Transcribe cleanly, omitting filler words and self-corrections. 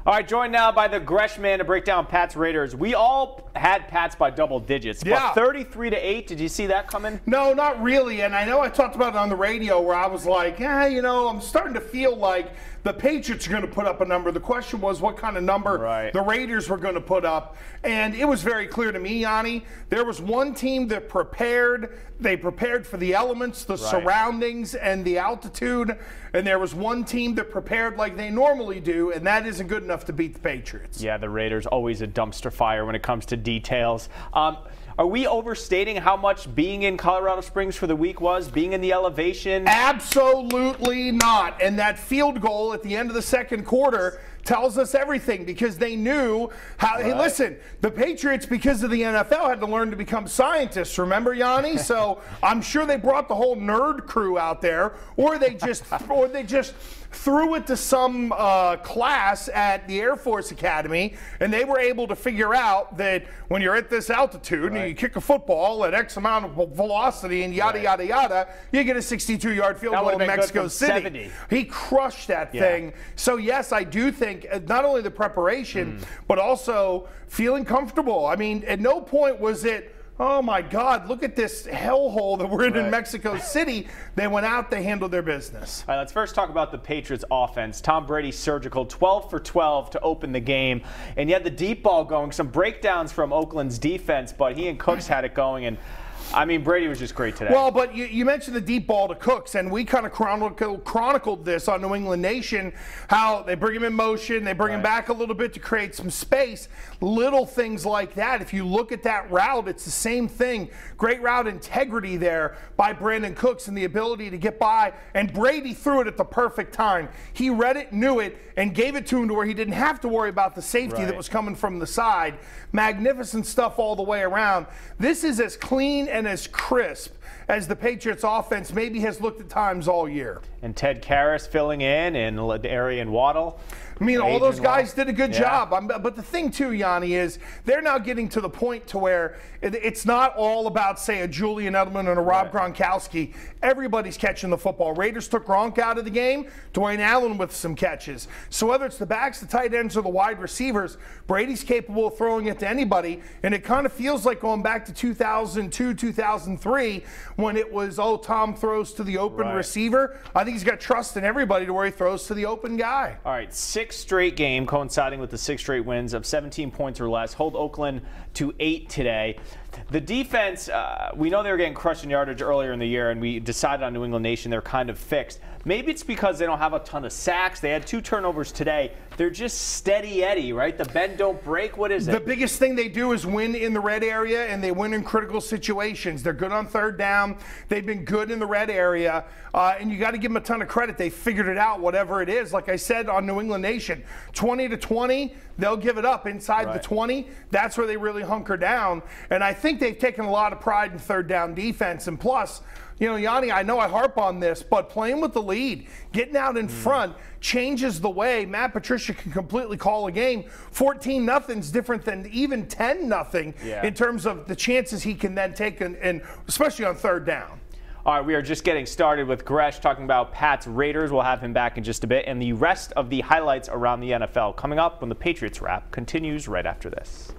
All right, joined now by the Gresh man to break down Pats Raiders. We all had Pats by double digits, but 33-8. Did you see that coming? No, not really. And I know I talked about it on the radio where I was like, I'm starting to feel like the Patriots are going to put up a number. The question was what kind of number the Raiders were going to put up. And it was very clear to me, Yianni, there was one team that prepared. They prepared for the elements, the surroundings, and the altitude. And there was one team that prepared like they normally do, and that isn't good enough to beat the Patriots. Yeah, the Raiders always a dumpster fire when it comes to details. Are we overstating how much being in Colorado Springs for the week was, being in the elevation? Absolutely not. And that field goal at the end of the second quarter tells us everything because they knew how. Hey, listen, the Patriots, because of the NFL, had to learn to become scientists. Remember, Yianni? So I'm sure they brought the whole nerd crew out there, or they just threw it to some class at the Air Force Academy, and they were able to figure out that when you're at this altitude and you kick a football at X amount of velocity and yada, yada, yada, you get a 62-yard field goal in Mexico City. 70. He crushed that thing. So, yes, I do think not only the preparation, but also feeling comfortable. I mean, at no point was it, oh, my God, look at this hellhole that we're in Mexico City. They went out, they handled their business. All right, let's first talk about the Patriots offense. Tom Brady surgical, 12 for 12 to open the game. And you had the deep ball going, some breakdowns from Oakland's defense, but he and Cooks had it going. And I mean, Brady was just great today. Well, but you mentioned the deep ball to Cooks, and we kind of chronicled this on New England Nation, how they bring him in motion, they bring him back a little bit to create some space, little things like that. If you look at that route, it's the same thing. Great route integrity there by Brandon Cooks and the ability to get by, and Brady threw it at the perfect time. He read it, knew it, and gave it to him to where he didn't have to worry about the safety that was coming from the side. Magnificent stuff all the way around. This is as clean and as crisp as the Patriots offense maybe has looked at times all year. And Ted Karras filling in and Arian Waddle. I mean, all those guys did a good job. But the thing, too, Yianni, is they're now getting to the point to where it's not all about, say, a Julian Edelman and a Rob Gronkowski. Everybody's catching the football. Raiders took Gronk out of the game. Dwayne Allen with some catches. So whether it's the backs, the tight ends, or the wide receivers, Brady's capable of throwing it to anybody. And it kind of feels like going back to 2002, 2003, when it was, Tom throws to the open receiver. I think he's got trust in everybody to where he throws to the open guy. All right, 6 straight game coinciding with the 6 straight wins of 17 points or less. Hold Oakland to 8 today. The defense, we know they were getting crushed in yardage earlier in the year, and we decided on New England Nation they're kind of fixed. Maybe it's because they don't have a ton of sacks. They had 2 turnovers today. They're just steady Eddie, right? The bend don't break. What is it? The biggest thing they do is win in the red area, and they win in critical situations. They're good on third down. They've been good in the red area, and you got to give them a ton of credit. They figured it out, whatever it is. Like I said on New England Nation, 20-20, they'll give it up inside the 20. That's where they really hunker down, and I think they've taken a lot of pride in third down defense. And plus, Yianni, I know I harp on this, but playing with the lead, getting out in front changes the way Matt Patricia can completely call a game. 14-0's different than even 10-0 in terms of the chances he can then take, and especially on third down. All right, we are just getting started with Gresh talking about Pats Raiders. We'll have him back in just a bit, and the rest of the highlights around the NFL coming up when the Patriots Wrap continues right after this.